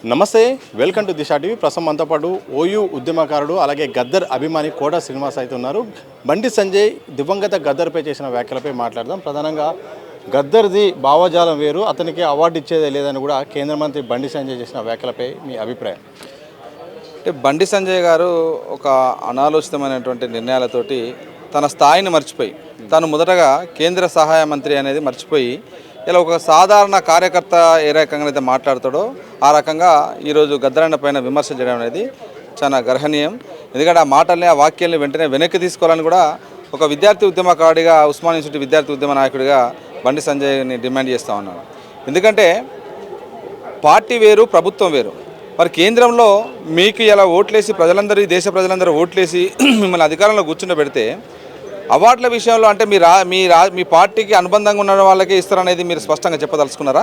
నమస్తే, welcome to Disha TV. ప్రస్తుతం మనతో పాటు ఓయూ ఉద్యమకారుడు అలాగే గద్దర్ అభిమాని కోట శ్రీనివాస్ అయితే ఉన్నారు. బండి సంజయ్ దివంగత గద్దర్పై చేసిన వ్యాఖ్యలపై మాట్లాడదాం. ప్రధానంగా గద్దర్ది భావజాలం వేరు, అతనికి అవార్డు ఇచ్చేదే లేదని కూడా కేంద్ర మంత్రి బండి సంజయ్ చేసిన వ్యాఖ్యలపై మీ అభిప్రాయం? అంటే బండి సంజయ్ గారు ఒక అనాలోచితమైనటువంటి నిర్ణయాలతోటి తన స్థాయిని మర్చిపోయి, తాను మొదటగా కేంద్ర సహాయ మంత్రి అనేది మర్చిపోయి ఇలా ఒక సాధారణ కార్యకర్త ఏ రకంగా అయితే మాట్లాడతాడో ఆ రకంగా ఈరోజు గద్దరన్న పైన విమర్శ చేయడం అనేది చాలా గర్హనీయం. ఎందుకంటే ఆ మాటల్ని, ఆ వాక్యాలని వెంటనే వెనక్కి తీసుకోవాలని కూడా ఒక విద్యార్థి ఉద్యమకారుడిగా, ఉస్మాన్ యూనివర్సిటీ విద్యార్థి ఉద్యమ నాయకుడిగా బండి సంజయ్ని డిమాండ్ చేస్తూ ఉన్నాను. ఎందుకంటే పార్టీ వేరు, ప్రభుత్వం వేరు. మరి కేంద్రంలో మీకు ఇలా ఓట్లేసి ప్రజలందరూ, దేశ ప్రజలందరూ ఓట్లేసి మిమ్మల్ని అధికారంలో కూర్చుండబెడితే అవార్డుల విషయంలో అంటే మీ పార్టీకి అనుబంధంగా ఉన్న వాళ్ళకే ఇస్తారనేది మీరు స్పష్టంగా చెప్పదలుచుకున్నారా?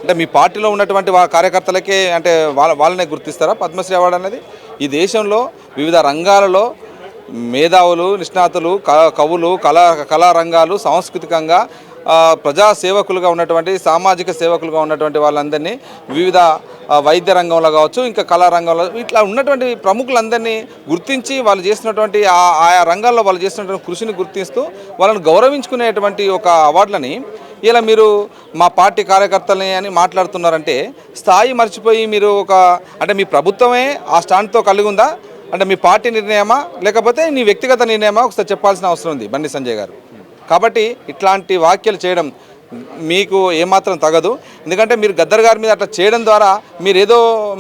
అంటే మీ పార్టీలో ఉన్నటువంటి కార్యకర్తలకే అంటే వాళ్ళనే గుర్తిస్తారా పద్మశ్రీ అవార్డు అనేది? ఈ దేశంలో వివిధ రంగాలలో మేధావులు, నిష్ణాతులు, కవులు, కళారంగాలు, సాంస్కృతికంగా ప్రజా సేవకులుగా ఉన్నటువంటి, సామాజిక సేవకులుగా ఉన్నటువంటి వాళ్ళందరినీ వివిధ వైద్య రంగంలో కావచ్చు, ఇంకా కళారంగంలో ఇట్లా ఉన్నటువంటి ప్రముఖులందరినీ గుర్తించి వాళ్ళు చేస్తున్నటువంటి ఆయా రంగాల్లో వాళ్ళు చేస్తున్నటువంటి కృషిని గుర్తిస్తూ వాళ్ళని గౌరవించుకునేటువంటి ఒక అవార్డులని ఇలా మీరు మా పార్టీ కార్యకర్తలని అని మాట్లాడుతున్నారంటే స్థాయి మర్చిపోయి మీరు అంటే మీ ప్రభుత్వమే ఆ స్టాండ్తో కలిగి ఉందా? అంటే మీ పార్టీ నిర్ణయమా లేకపోతే నీ వ్యక్తిగత నిర్ణయమా? ఒకసారి చెప్పాల్సిన అవసరం ఉంది బండి సంజయ్ గారు. కాబట్టి ఇట్లాంటి వ్యాఖ్యలు చేయడం మీకు ఏమాత్రం తగదు. ఎందుకంటే మీరు గద్దర్ గారి మీద అట్లా చేయడం ద్వారా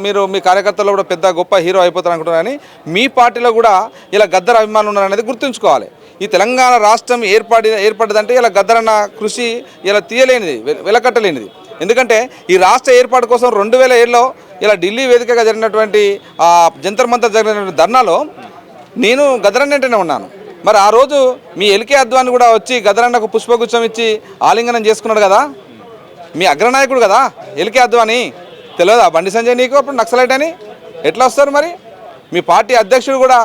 మీరు మీ కార్యకర్తల్లో కూడా పెద్ద గొప్ప హీరో అయిపోతారు అనుకుంటున్నారు. కానీ మీ పార్టీలో కూడా ఇలా గద్దర్ అభిమానులు ఉన్నారనేది గుర్తుంచుకోవాలి. ఈ తెలంగాణ రాష్ట్రం ఏర్పడ్డదంటే ఇలా గద్దరన్న కృషి ఇలా తీయలేనిది, వెలకట్టలేనిది. ఎందుకంటే ఈ రాష్ట్ర ఏర్పాటు కోసం 2007లో ఇలా ఢిల్లీ వేదికగా జరిగినటువంటి జంతర్ మంతర్ జరిగినటువంటి ధర్నాలో నేను గద్దరన్న అంటేనే ఉన్నాను. మరి ఆ రోజు మీ ఎల్కే అద్వాని కూడా వచ్చి గద్దరన్నకు పుష్పగుచ్చం ఇచ్చి ఆలింగనం చేసుకున్నాడు కదా, మీ అగ్రనాయకుడు కదా ఎల్కే అద్వాని. తెలియదా బండి సంజయ్ నీకు అప్పుడు నక్సలైట్ అని? ఎట్లా వస్తారు మరి? మీ పార్టీ అధ్యక్షుడు కూడా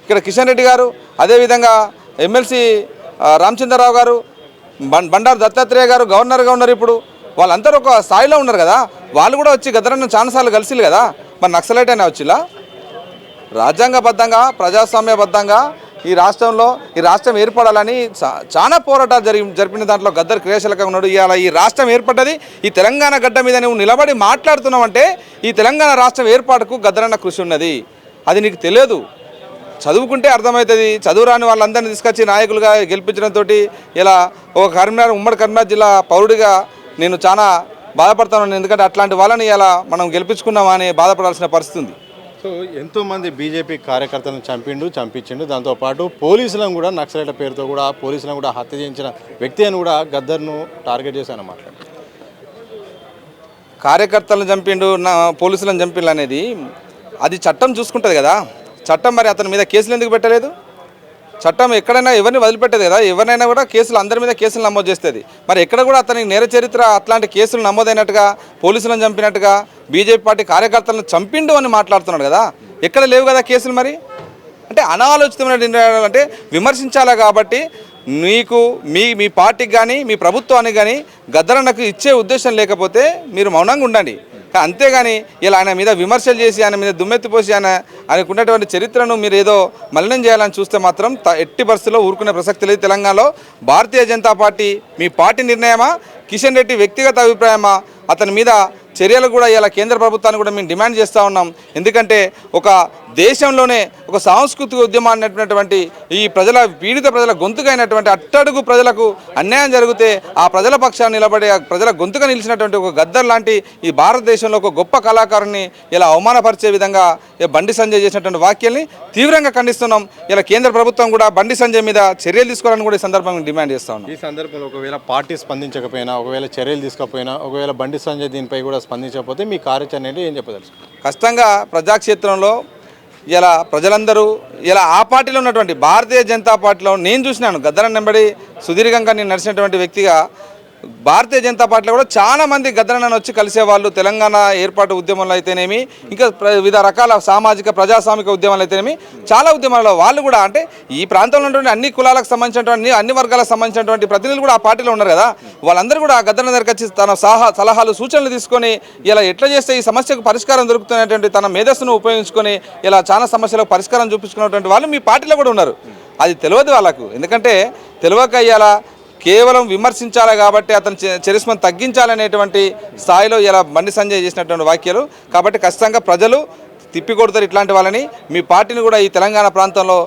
ఇక్కడ కిషన్ రెడ్డి గారు, అదేవిధంగా ఎమ్మెల్సీ రామచంద్రరావు గారు, బండారు దత్తాత్రేయ గారు గవర్నర్గా ఉన్నారు. ఇప్పుడు వాళ్ళందరూ ఒక స్థాయిలో ఉన్నారు కదా, వాళ్ళు కూడా వచ్చి గద్దరన్న చాలాసార్లు కలిసిలు కదా. మరి నక్సలైట్ అనే వచ్చిలా? రాజ్యాంగబద్ధంగా, ప్రజాస్వామ్యబద్ధంగా ఈ రాష్ట్రం ఏర్పడాలని చాలా పోరాటాలు జరిపిన దాంట్లో గద్దర్ క్రియాశీలకంగా ఉన్నాడు. ఇవాళ ఈ రాష్ట్రం ఏర్పడ్డది ఈ తెలంగాణ గడ్డ మీద నువ్వు నిలబడి మాట్లాడుతున్నావంటే ఈ తెలంగాణ రాష్ట్రం ఏర్పాటుకు గద్దరన్న కృషి ఉన్నది. అది నీకు తెలియదు. చదువుకుంటే అర్థమవుతుంది. చదువురాని వాళ్ళందరినీ తీసుకొచ్చి నాయకులుగా గెలిపించడంతో ఇలా ఉమ్మడి కరీంనగర్ జిల్లా పౌరుడిగా నేను చాలా బాధపడుతున్నాను. ఎందుకంటే అట్లాంటి వాళ్ళని ఇలా మనం గెలిపించుకున్నామా అని బాధపడాల్సిన పరిస్థితి ఉంది. సో ఎంతోమంది బీజేపీ కార్యకర్తలను చంపించిండు. దాంతోపాటు పోలీసులను కూడా నక్సలైట్ల పేరుతో కూడా పోలీసులను కూడా హత్య చేయించిన వ్యక్తి అని కూడా గద్దర్ను టార్గెట్ చేశాను మాట్లాడు. కార్యకర్తలను చంపిండు, పోలీసులను చంపిండు అనేది అది చట్టం చూసుకుంటుంది కదా. చట్టం మరి అతని మీద కేసులు ఎందుకు పెట్టలేదు? చట్టం ఎక్కడైనా ఎవరిని వదిలిపెట్టదు కదా. ఎవరినైనా కూడా అందరి మీద కేసులు నమోదు చేస్తుంది. మరి ఎక్కడ కూడా అతనికి నేర చరిత్ర అట్లాంటి కేసులు నమోదైనట్టుగా, పోలీసులను చంపినట్టుగా, బీజేపీ పార్టీ కార్యకర్తలను చంపిండు అని మాట్లాడుతున్నాడు కదా. ఎక్కడ లేవు కదా కేసులు. మరి అంటే అనాలోచితమైన నిర్ణయాలు అంటే విమర్శించాలా. కాబట్టి మీ పార్టీకి కానీ మీ ప్రభుత్వానికి కానీ గద్దరన్నకు ఇచ్చే ఉద్దేశం లేకపోతే మీరు మౌనంగా ఉండండి. అంతేగాని ఇలా ఆయన మీద విమర్శలు చేసి, ఆయన మీద దుమ్మెత్తిపోసి, ఆయనకున్నటువంటి చరిత్రను మీరు ఏదో మలినం చేయాలని చూస్తే మాత్రం ఎట్టి పరిస్థితుల్లో ఊరుకునే ప్రసక్తి లేదు. తెలంగాణలో భారతీయ జనతా పార్టీ మీ పార్టీ నిర్ణయమా, కిషన్ రెడ్డి వ్యక్తిగత అభిప్రాయమా? అతని మీద చర్యలు కూడా ఇలా కేంద్ర ప్రభుత్వాన్ని కూడా మేము డిమాండ్ చేస్తూ ఉన్నాం. ఎందుకంటే ఒక దేశంలోనే ఒక సాంస్కృతిక ఉద్యమాన్ని నడిపినటువంటి ఈ పీడిత ప్రజల గొంతుకైనటువంటి అట్టడుగు ప్రజలకు అన్యాయం జరిగితే ఆ ప్రజల పక్షాన్ని నిలబడి ఆ ప్రజల గొంతుగా నిలిచినటువంటి ఒక గద్దర్ లాంటి ఈ భారతదేశంలో ఒక గొప్ప కళాకారుని ఇలా అవమానపరిచే విధంగా బండి సంజయ్ చేసినటువంటి వ్యాఖ్యల్ని తీవ్రంగా ఖండిస్తున్నాం. ఇలా కేంద్ర ప్రభుత్వం కూడా బండి సంజయ్ మీద చర్యలు తీసుకోవాలని కూడా ఈ సందర్భంగా డిమాండ్ చేస్తా ఉన్నాం. ఈ సందర్భంలో ఒకవేళ పార్టీ స్పందించకపోయినా, ఒకవేళ చర్యలు తీసుకోకపోయినా, ఒకవేళ బండి సంజయ్ దీనిపై కూడా స్పందించకపోతే మీ కార్యాచరణ ఏంటి, ఏం చెప్పదలుచు? ఖచ్చితంగా ప్రజాక్షేత్రంలో ఇలా ప్రజలందరూ ఇలా ఆ పార్టీలో ఉన్నటువంటి భారతీయ జనతా పార్టీలో నేను చూసినాను. గద్దరన్న వెంబడి సుదీర్ఘంగా నేను నడిచినటువంటి వ్యక్తిగా భారతీయ జనతా పార్టీలో కూడా చాలా మంది గద్దరన్నను వచ్చి కలిసేవాళ్ళు. తెలంగాణ ఏర్పాటు ఉద్యమంలో అయితేనేమి, ఇంకా వివిధ రకాల సామాజిక ప్రజాస్వామిక ఉద్యమాలు అయితేనేమి, చాలా ఉద్యమాల్లో వాళ్ళు కూడా అంటే ఈ ప్రాంతంలో ఉన్నటువంటి అన్ని కులాలకు సంబంధించినటువంటి అన్ని వర్గాలకు సంబంధించినటువంటి ప్రతినిధులు కూడా ఆ పార్టీలో ఉన్నారు కదా. వాళ్ళందరూ కూడా ఆ గద్దరన్న దగ్గరికి వచ్చి తన సలహాలు సూచనలు తీసుకొని ఇలా ఎట్లా చేస్తే ఈ సమస్యకు పరిష్కారం దొరుకుతున్నటువంటి తన మేధస్సును ఉపయోగించుకొని ఇలా చాలా సమస్యలకు పరిష్కారం చూపించుకున్నటువంటి వాళ్ళు మీ పార్టీలో కూడా ఉన్నారు. అది తెలియదు వాళ్ళకు. ఎందుకంటే తెలియక ఇవాళ కేవలం విమర్శించాలి కాబట్టి అతని చరిస్మను తగ్గించాలనేటువంటి స్థాయిలో ఇలా బండి సంజయ్ చేసినటువంటి వ్యాఖ్యలు. కాబట్టి ఖచ్చితంగా ప్రజలు తిప్పికొడతారు ఇట్లాంటి వాళ్ళని. మీ పార్టీని కూడా ఈ తెలంగాణ ప్రాంతంలో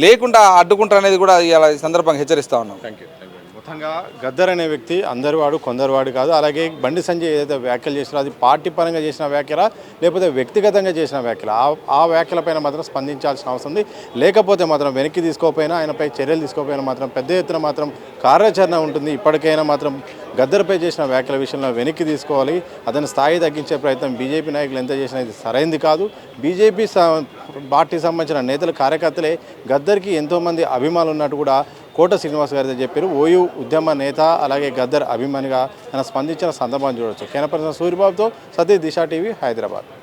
లేకుండా అడ్డుకుంటారు అనేది కూడా ఇలా ఈ సందర్భంగా హెచ్చరిస్తూ ఉన్నాం. Thank you. మొత్తంగా గద్దర్ అనే వ్యక్తి అందరి వాడు కొందరు వాడు కాదు. అలాగే బండి సంజయ్ ఏదైతే వ్యాఖ్యలు చేసినా అది పార్టీ పరంగా చేసిన వ్యాఖ్యలా లేకపోతే వ్యక్తిగతంగా చేసిన వ్యాఖ్యల ఆ వ్యాఖ్యలపైన మాత్రం స్పందించాల్సిన అవసరం ఉంది. లేకపోతే మాత్రం వెనక్కి తీసుకోకపోయినా ఆయనపై చర్యలు తీసుకోకపోయినా మాత్రం పెద్ద ఎత్తున మాత్రం కార్యాచరణ ఉంటుంది. ఇప్పటికైనా మాత్రం గద్దర్పై చేసిన వ్యాఖ్యల విషయంలో వెనక్కి తీసుకోవాలి. అతని స్థాయి తగ్గించే ప్రయత్నం బీజేపీ నాయకులు ఎంత చేసినా ఇది సరైంది కాదు. బీజేపీ పార్టీకి సంబంధించిన నేతలు కార్యకర్తలే గద్దర్కి ఎంతోమంది అభిమానులు ఉన్నట్టు కూడా కోట శ్రీనివాస్ గారితో చెప్పారు. ఓయూ ఉద్యమ నేత అలాగే గద్దర్ అభిమానిగా ఆయన స్పందించిన సందర్భాన్ని చూడవచ్చు. కెనపర్సన్ సూర్యబాబుతో సతీష్, దిశ టీవీ, హైదరాబాద్.